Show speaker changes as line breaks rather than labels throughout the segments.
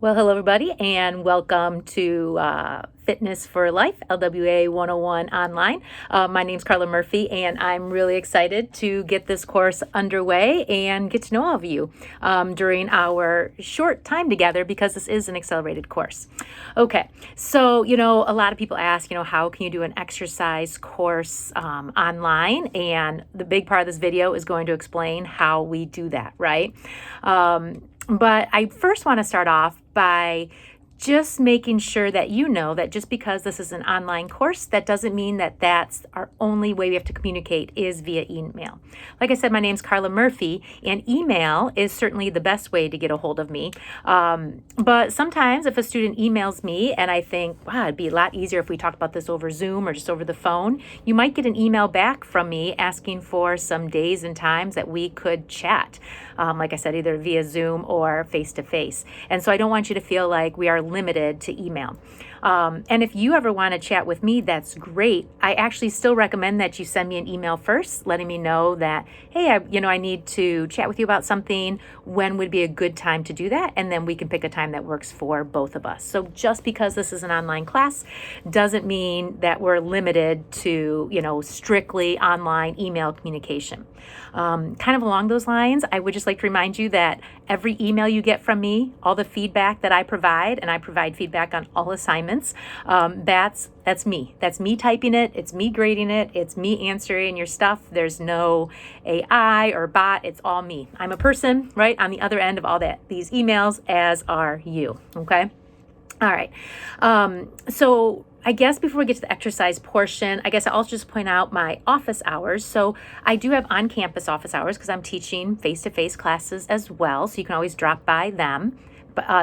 Well, hello everybody, and welcome to Fitness for Life, LWA 101 online. My name's Carla Murphy, and I'm really excited to get this course underway and get to know all of you during our short time together, because this is an accelerated course. Okay, so, a lot of people ask, how can you do an exercise course online? And the big part of this video is going to explain how we do that, right? But I first want to start off by just making sure that you know that just because this is an online course, that doesn't mean that that's our only way we have to communicate is via email. Like I said, my name's Carla Murphy, and email is certainly the best way to get a hold of me. But sometimes if a student emails me and I think, wow, it'd be a lot easier if we talked about this over Zoom or just over the phone, you might get an email back from me asking for some days and times that we could chat. Like I said, either via Zoom or face-to-face. And so I don't want you to feel like we are limited to email. And if you ever want to chat with me, that's great. I actually still recommend that you send me an email first, letting me know that, hey, I need to chat with you about something. When would be a good time to do that? And then we can pick a time that works for both of us. So just because this is an online class doesn't mean that we're limited to, strictly online email communication. Kind of along those lines, I would just like to remind you that every email you get from me, all the feedback that I provide, and I provide feedback on all assignments, that's me. That's me typing it. It's me grading it. It's me answering your stuff. There's no AI or bot. It's all me. I'm a person, right, on the other end of all these emails, as are you. Okay. All right. So I guess before we get to the exercise portion, I guess I'll also just point out my office hours. So I do have on-campus office hours because I'm teaching face-to-face classes as well. So you can always drop by them,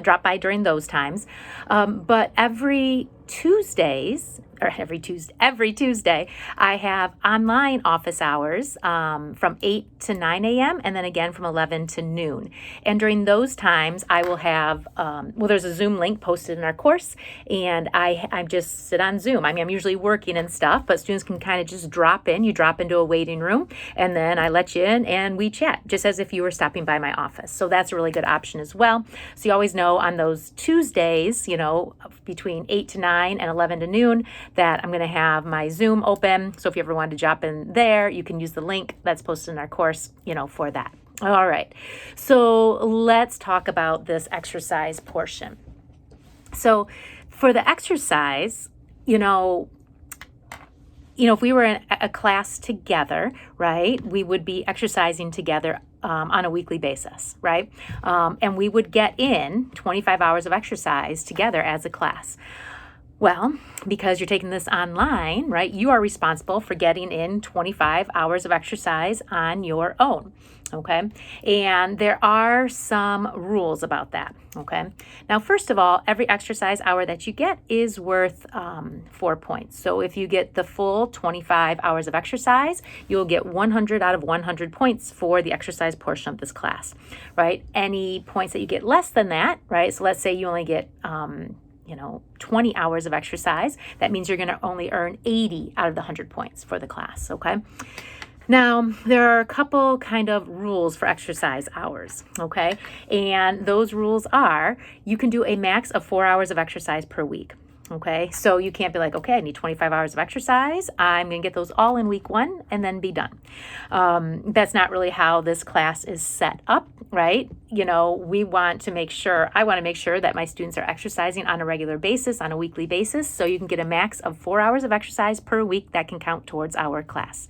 drop by during those times. But every Tuesday, I have online office hours from 8 to 9 a.m. and then again from 11 to noon. And during those times, I will have, there's a Zoom link posted in our course, and I just sit on Zoom. I'm usually working and stuff, but students can kind of just drop in. You drop into a waiting room, and then I let you in and we chat, just as if you were stopping by my office. So that's a really good option as well. So you always know on those Tuesdays, between 8 to 9 and 11 to noon, that I'm going to have my Zoom open. So if you ever wanted to drop in there, you can use the link that's posted in our course, for that. All right. So let's talk about this exercise portion. So for the exercise, if we were in a class together, right, we would be exercising together on a weekly basis, right? And we would get in 25 hours of exercise together as a class. Well, because you're taking this online, right, you are responsible for getting in 25 hours of exercise on your own, okay? And there are some rules about that, okay? Now, first of all, every exercise hour that you get is worth 4 points. So if you get the full 25 hours of exercise, you'll get 100 out of 100 points for the exercise portion of this class, right? Any points that you get less than that, right? So let's say you only get 20 hours of exercise. That means you're going to only earn 80 out of the 100 points for the class, okay? Now, there are a couple kind of rules for exercise hours, okay? And those rules are, you can do a max of 4 hours of exercise per week. Okay, so you can't be like, okay, I need 25 hours of exercise. I'm going to get those all in week 1 and then be done. That's not really how this class is set up, right? I want to make sure that my students are exercising on a regular basis, on a weekly basis. So you can get a max of 4 hours of exercise per week that can count towards our class.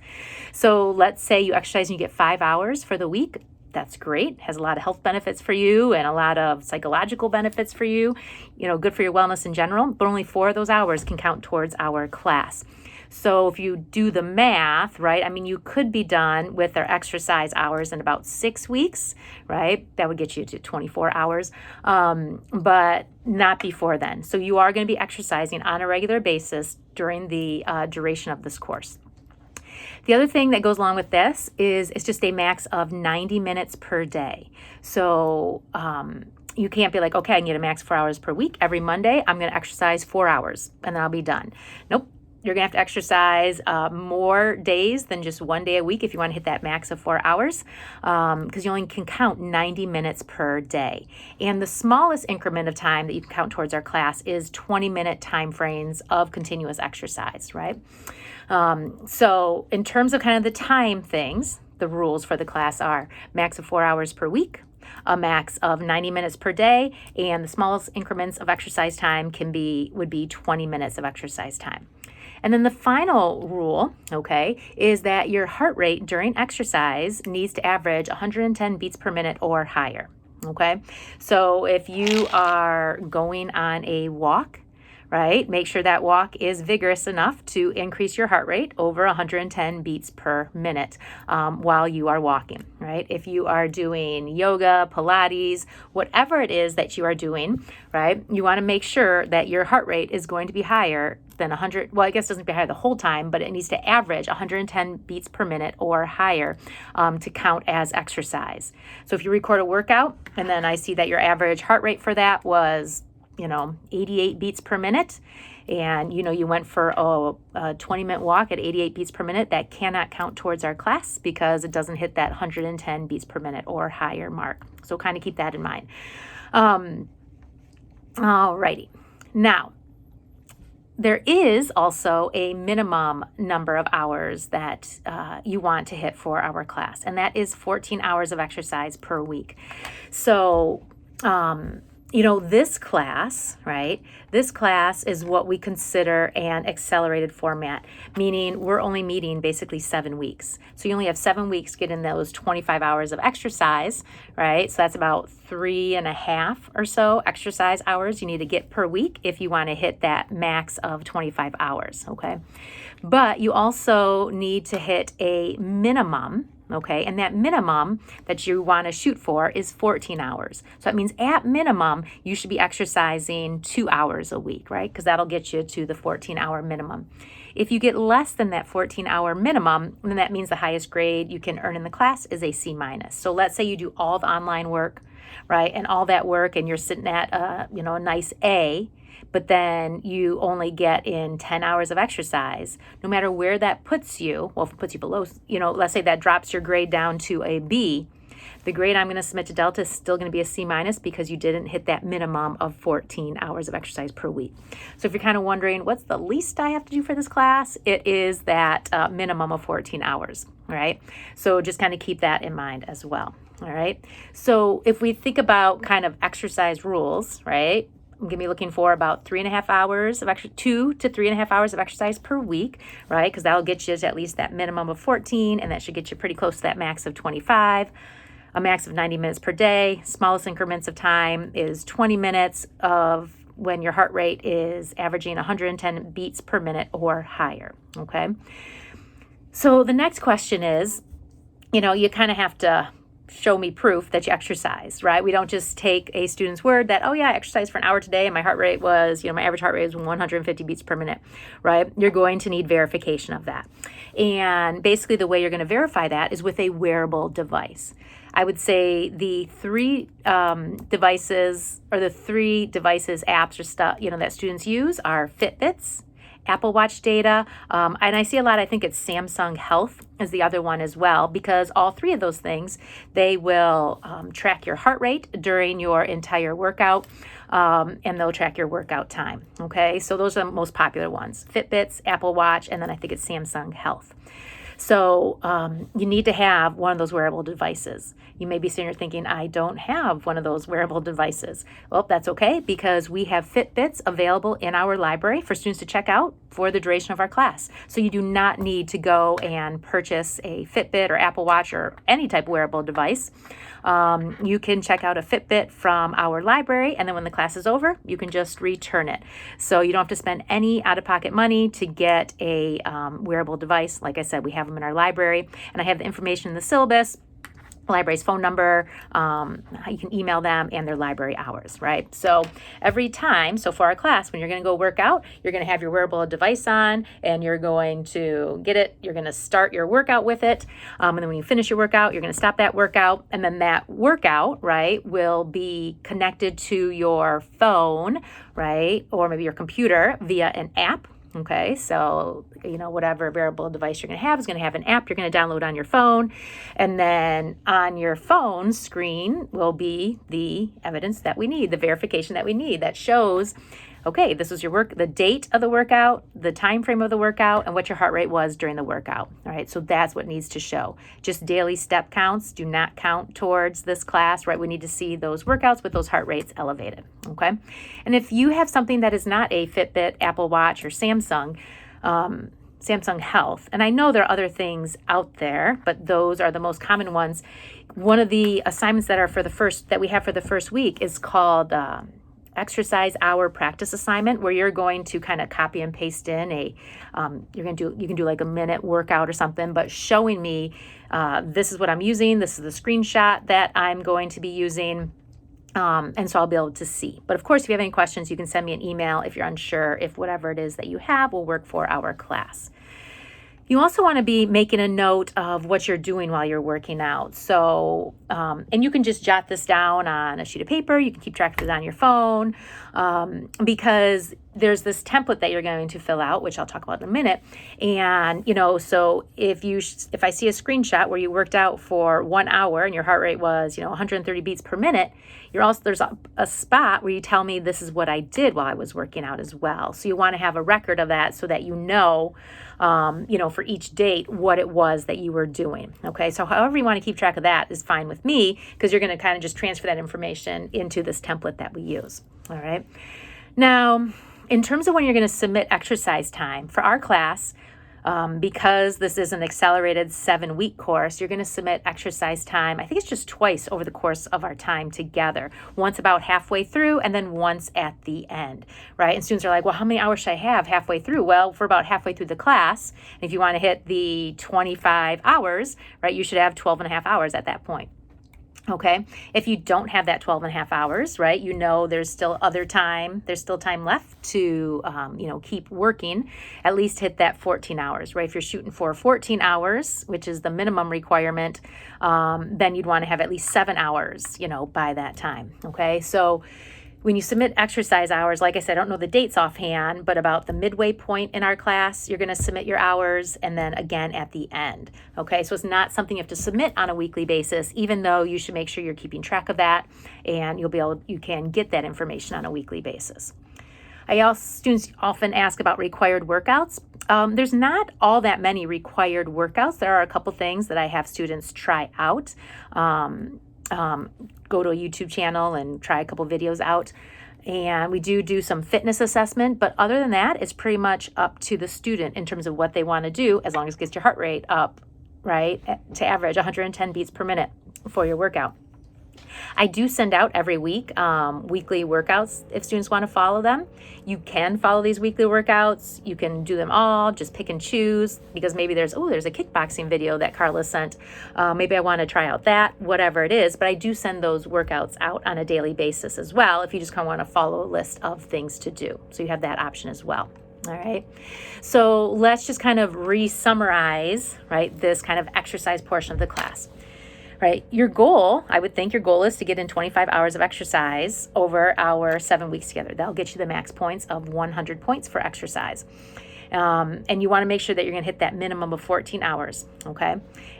So let's say you exercise and you get 5 hours for the week. That's great. Has a lot of health benefits for you and a lot of psychological benefits for you, good for your wellness in general, but only 4 of those hours can count towards our class. So if you do the math, right, you could be done with our exercise hours in about 6 weeks, right? That would get you to 24 hours, but not before then. So you are going to be exercising on a regular basis during the duration of this course. The other thing that goes along with this is it's just a max of 90 minutes per day. So you can't be like, okay, I need a max 4 hours per week. Every Monday, I'm going to exercise 4 hours and then I'll be done. Nope. you're going to have to exercise more days than just one day a week if you want to hit that max of 4 hours, because you only can count 90 minutes per day. And the smallest increment of time that you can count towards our class is 20-minute time frames of continuous exercise, right? So in terms of kind of the time things, the rules for the class are max of 4 hours per week, a max of 90 minutes per day, and the smallest increments of exercise time would be 20 minutes of exercise time. And then the final rule, okay, is that your heart rate during exercise needs to average 110 beats per minute or higher, okay? So if you are going on a walk, right, make sure that walk is vigorous enough to increase your heart rate over 110 beats per minute while you are walking, right? If you are doing yoga, Pilates, whatever it is that you are doing, right, you want to make sure that your heart rate is going to be higher than 100, well, I guess it doesn't be higher the whole time, but it needs to average 110 beats per minute or higher to count as exercise. So if you record a workout and then I see that your average heart rate for that was 88 beats per minute, and you went for a 20-minute walk at 88 beats per minute, that cannot count towards our class because it doesn't hit that 110 beats per minute or higher mark. So kind of keep that in mind. Alrighty. Now, there is also a minimum number of hours that you want to hit for our class, and that is 14 hours of exercise per week. So, this class, right? This class is what we consider an accelerated format, meaning we're only meeting basically 7 weeks. So you only have 7 weeks to get in those 25 hours of exercise, right? So that's about 3.5 or so exercise hours you need to get per week if you want to hit that max of 25 hours, okay? But you also need to hit a minimum, okay? And that minimum that you want to shoot for is 14 hours. So that means at minimum, you should be exercising 2 hours a week, right? Because that'll get you to the 14-hour minimum. If you get less than that 14-hour minimum, then that means the highest grade you can earn in the class is a C-. So let's say you do all the online work, right? And all that work and you're sitting at a nice A, but then you only get in 10 hours of exercise, no matter where that puts you, well, if it puts you below, let's say that drops your grade down to a B, the grade I'm going to submit to Delta is still going to be a C- because you didn't hit that minimum of 14 hours of exercise per week. So if you're kind of wondering, what's the least I have to do for this class? It is that minimum of 14 hours, all right? So just kind of keep that in mind as well, all right? So if we think about kind of exercise rules, right? I'm going to be looking for about 3.5 hours of 2 to 3.5 hours of exercise per week, right? Because that'll get you to at least that minimum of 14, and that should get you pretty close to that max of 25. A max of 90 minutes per day. Smallest increments of time is 20 minutes of when your heart rate is averaging 110 beats per minute or higher, okay? So the next question is, you kind of have to show me proof that you exercise, right? We don't just take a student's word that, oh yeah, I exercised for an hour today and my heart rate was, my average heart rate was 150 beats per minute, right? You're going to need verification of that. And basically the way you're going to verify that is with a wearable device. I would say the three devices apps or stuff, that students use are Fitbits, Apple Watch data, and I see a lot, I think it's Samsung Health is the other one as well, because all three of those things, they will track your heart rate during your entire workout, and they'll track your workout time, okay? So those are the most popular ones, Fitbits, Apple Watch, and then I think it's Samsung Health. So you need to have one of those wearable devices. You may be sitting here thinking, I don't have one of those wearable devices. Well, that's okay, because we have Fitbits available in our library for students to check out for the duration of our class. So you do not need to go and purchase a Fitbit or Apple Watch or any type of wearable device. You can check out a Fitbit from our library, and then when the class is over, you can just return it. So you don't have to spend any out-of-pocket money to get a wearable device. Like I said, we have them in our library, and I have the information in the syllabus, library's phone number, you can email them, and their library hours, right? So every time, so for our class, when you're going to go work out, you're going to have your wearable device on, and you're going to get it, you're going to start your workout with it, and then when you finish your workout, you're going to stop that workout, and then that workout, right, will be connected to your phone, right, or maybe your computer via an app. Okay, so, whatever wearable device you're going to have is going to have an app you're going to download on your phone. And then on your phone screen will be the evidence that we need, the verification that we need that shows, okay, this was your the date of the workout, the time frame of the workout, and what your heart rate was during the workout. All right, so that's what needs to show. Just daily step counts do not count towards this class, right? We need to see those workouts with those heart rates elevated, okay? And if you have something that is not a Fitbit, Apple Watch, or Samsung Health, and I know there are other things out there, but those are the most common ones. One of the assignments that we have for the first week is called exercise hour practice assignment, where you're going to kind of copy and paste in you can do like a minute workout or something, but showing me this is what I'm using, this is the screenshot that I'm going to be using. And so I'll be able to see. But of course, if you have any questions, you can send me an email if you're unsure if whatever it is that you have will work for our class. You also want to be making a note of what you're doing while you're working out. So, and you can just jot this down on a sheet of paper. You can keep track of it on your phone, because there's this template that you're going to fill out, which I'll talk about in a minute. And, so if I see a screenshot where you worked out for 1 hour and your heart rate was, 130 beats per minute, there's a spot where you tell me this is what I did while I was working out as well. So you want to have a record of that so that for each date what it was that you were doing. Okay, so however you want to keep track of that is fine with me, because you're going to kind of just transfer that information into this template that we use. All right. Now, in terms of when you're going to submit exercise time for our class, because this is an accelerated 7-week course, you're going to submit exercise time. I think it's just twice over the course of our time together. Once about halfway through, and then once at the end, right? And students are like, well, how many hours should I have halfway through? Well, for about halfway through the class, and if you want to hit the 25 hours, right, you should have 12 and a half hours at that point. Okay, if you don't have that 12 and a half hours, right, there's still time left to, keep working, at least hit that 14 hours, right? If you're shooting for 14 hours, which is the minimum requirement, then you'd want to have at least 7 hours, by that time. Okay, so when you submit exercise hours, like I said, I don't know the dates offhand, but about the midway point in our class, you're going to submit your hours, and then again at the end. Okay, so it's not something you have to submit on a weekly basis, even though you should make sure you're keeping track of that, and you can get that information on a weekly basis. Students often ask about required workouts. There's not all that many required workouts. There are a couple things that I have students try out. Go to a YouTube channel and try a couple videos out. And we do some fitness assessment, but other than that, it's pretty much up to the student in terms of what they want to do, as long as it gets your heart rate up, right, to average 110 beats per minute for your workout. I do send out every week weekly workouts if students want to follow them. You can follow these weekly workouts. You can do them all, just pick and choose, because maybe there's a kickboxing video that Carla sent. Maybe I want to try out that, whatever it is. But I do send those workouts out on a daily basis as well, if you just kind of want to follow a list of things to do. So you have that option as well. All right. So let's just kind of re-summarize, right, this kind of exercise portion of the class. Right. I would think your goal is to get in 25 hours of exercise over our 7 weeks together. That'll get you the max points of 100 points for exercise. And you want to make sure that you're going to hit that minimum of 14 hours. Okay.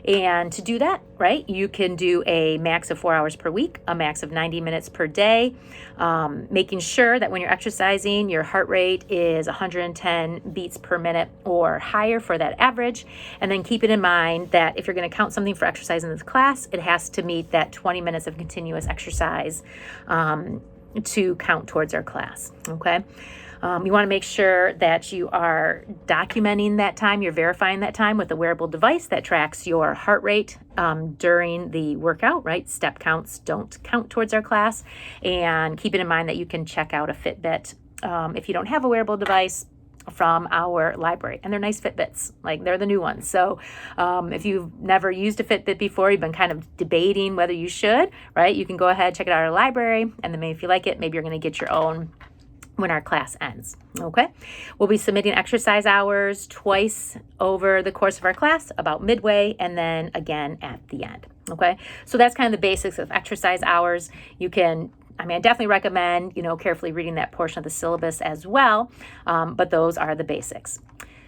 And to do that, right, you can do a max of 4 hours per week, a max of 90 minutes per day, making sure that when you're exercising, your heart rate is 110 beats per minute or higher for that average. And then keep it in mind that if you're going to count something for exercise in this class, it has to meet that 20 minutes of continuous exercise to count towards our class. Okay. You want to make sure that you are documenting that time, you're verifying that time with a wearable device that tracks your heart rate during the workout, right? Step counts don't count towards our class. And keep it in mind that you can check out a Fitbit if you don't have a wearable device from our library. And they're nice Fitbits, like they're the new ones. So if you've never used a Fitbit before, you've been kind of debating whether you should, right? You can go ahead, check it out at our library, and then maybe if you like it, maybe you're going to get your own when our class ends. Okay, we'll be submitting exercise hours twice over the course of our class, about midway, and then again at the end. Okay, so that's kind of the basics of exercise hours. You can I mean, I definitely recommend, carefully reading that portion of the syllabus as well, but those are the basics.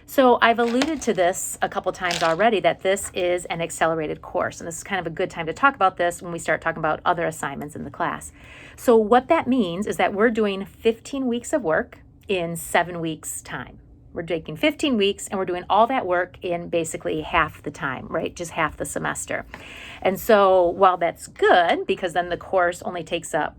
So I've alluded to this a couple times already, that this is an accelerated course, and this is kind of a good time to talk about this when we start talking about other assignments in the class. So what that means is that we're doing 15 weeks of work in 7 weeks' time. We're taking 15 weeks and we're doing all that work in basically half the time, right? Just half the semester. And so while that's good, because then the course only takes up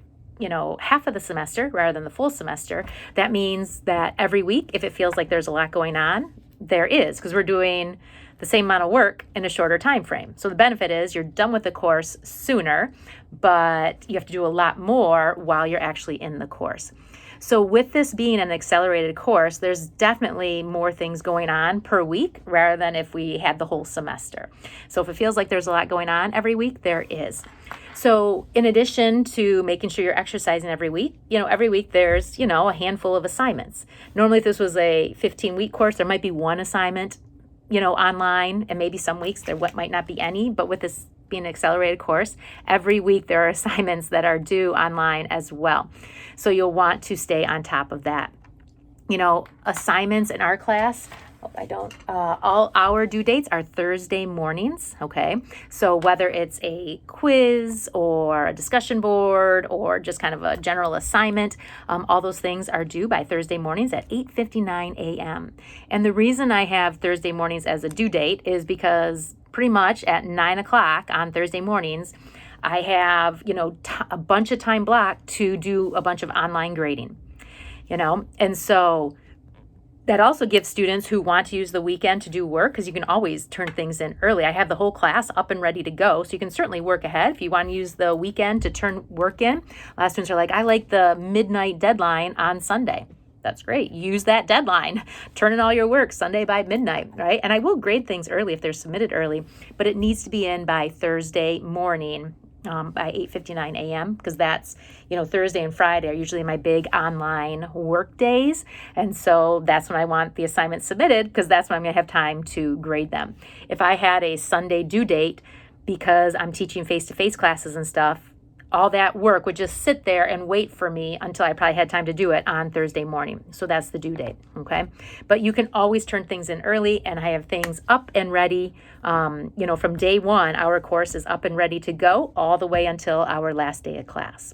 half of the semester rather than the full semester, that means that every week, if it feels like there's a lot going on, there is, because we're doing the same amount of work in a shorter time frame. So the benefit is you're done with the course sooner, but you have to do a lot more while you're actually in the course. So with this being an accelerated course, there's definitely more things going on per week rather than if we had the whole semester. So if it feels like there's a lot going on every week, there is. So in addition to making sure you're exercising every week there's, a handful of assignments. Normally if this was a 15-week course, there might be one assignment, online, and maybe some weeks there might not be any, but with this being an accelerated course, every week there are assignments that are due online as well. So you'll want to stay on top of that. Assignments in our class, all our due dates are Thursday mornings, okay? So whether it's a quiz or a discussion board or just kind of a general assignment, all those things are due by Thursday mornings at 8:59 a.m. And the reason I have Thursday mornings as a due date is because pretty much at 9 o'clock on Thursday mornings, I have, a bunch of time blocked to do a bunch of online grading, and so that also gives students who want to use the weekend to do work, because you can always turn things in early. I have the whole class up and ready to go, so you can certainly work ahead if you want to use the weekend to turn work in. A lot of students are like, I like the midnight deadline on Sunday. That's great. Use that deadline. Turn in all your work Sunday by midnight, right? And I will grade things early if they're submitted early, but it needs to be in by Thursday morning by 8:59 a.m. because that's, Thursday and Friday are usually my big online work days. And so that's when I want the assignments submitted, because that's when I'm going to have time to grade them. If I had a Sunday due date because I'm teaching face-to-face classes and stuff, all that work would just sit there and wait for me until I probably had time to do it on Thursday morning. So that's the due date, okay? But you can always turn things in early, and I have things up and ready. From day one, our course is up and ready to go all the way until our last day of class.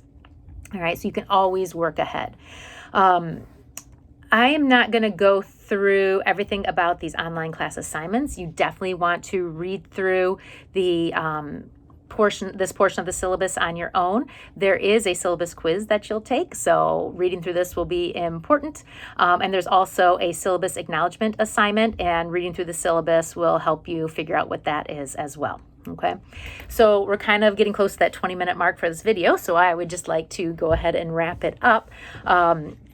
All right, so you can always work ahead. I am not going to go through everything about these online class assignments. You definitely want to read through the this portion of the syllabus on your own. There is a syllabus quiz that you'll take, so reading through this will be important. And there's also a syllabus acknowledgement assignment, and reading through the syllabus will help you figure out what that is as well. Okay, so we're kind of getting close to that 20-minute mark for this video, so I would just like to go ahead and wrap it up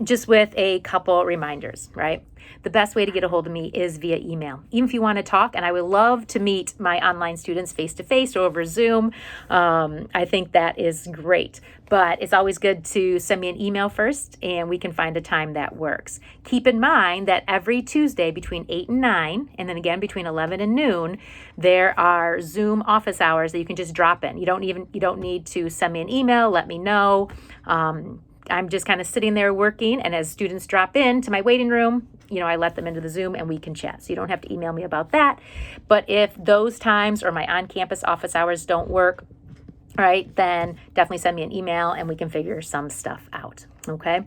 just with a couple reminders, right? The best way to get a hold of me is via email. Even if you want to talk, and I would love to meet my online students face-to-face or over Zoom. I think that is great. But it's always good to send me an email first, and we can find a time that works. Keep in mind that every Tuesday between 8 and 9, and then again between 11 and noon, there are Zoom office hours that you can just drop in. You don't need to send me an email, let me know. I'm just kind of sitting there working, and as students drop in to my waiting room, I let them into the Zoom and we can chat. So you don't have to email me about that. But if those times or my on-campus office hours don't work, right, then definitely send me an email and we can figure some stuff out, okay?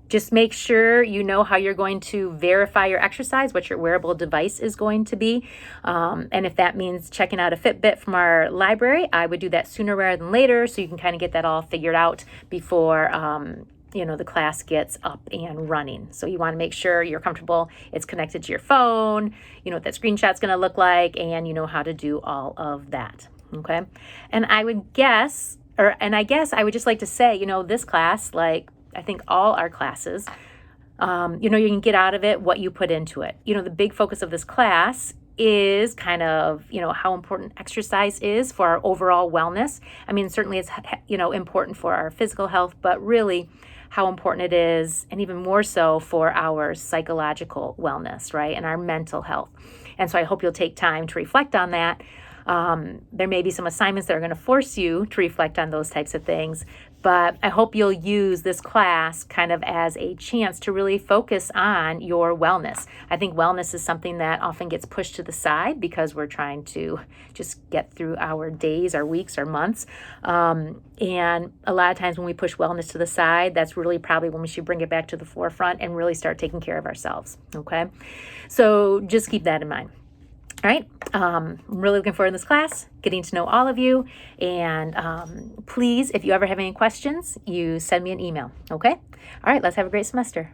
Just make sure you know how you're going to verify your exercise, what your wearable device is going to be. And if that means checking out a Fitbit from our library, I would do that sooner rather than later, so you can kind of get that all figured out before the class gets up and running. So you want to make sure you're comfortable, it's connected to your phone, what that screenshot's going to look like, and you know how to do all of that. Okay. And I guess I would just like to say, this class, like I think all our classes, you can get out of it what you put into it. The big focus of this class is kind of, how important exercise is for our overall wellness. I mean, certainly it's, important for our physical health, but really how important it is, and even more so for our psychological wellness, right? And our mental health. And so I hope you'll take time to reflect on that. There may be some assignments that are going to force you to reflect on those types of things, But I hope you'll use this class kind of as a chance to really focus on your wellness. I think wellness is something that often gets pushed to the side because we're trying to just get through our days, our weeks, our months. And a lot of times when we push wellness to the side, that's really probably when we should bring it back to the forefront and really start taking care of ourselves. Okay? So just keep that in mind. All right, I'm really looking forward to this class, getting to know all of you. And please, if you ever have any questions, you send me an email, okay? All right, let's have a great semester.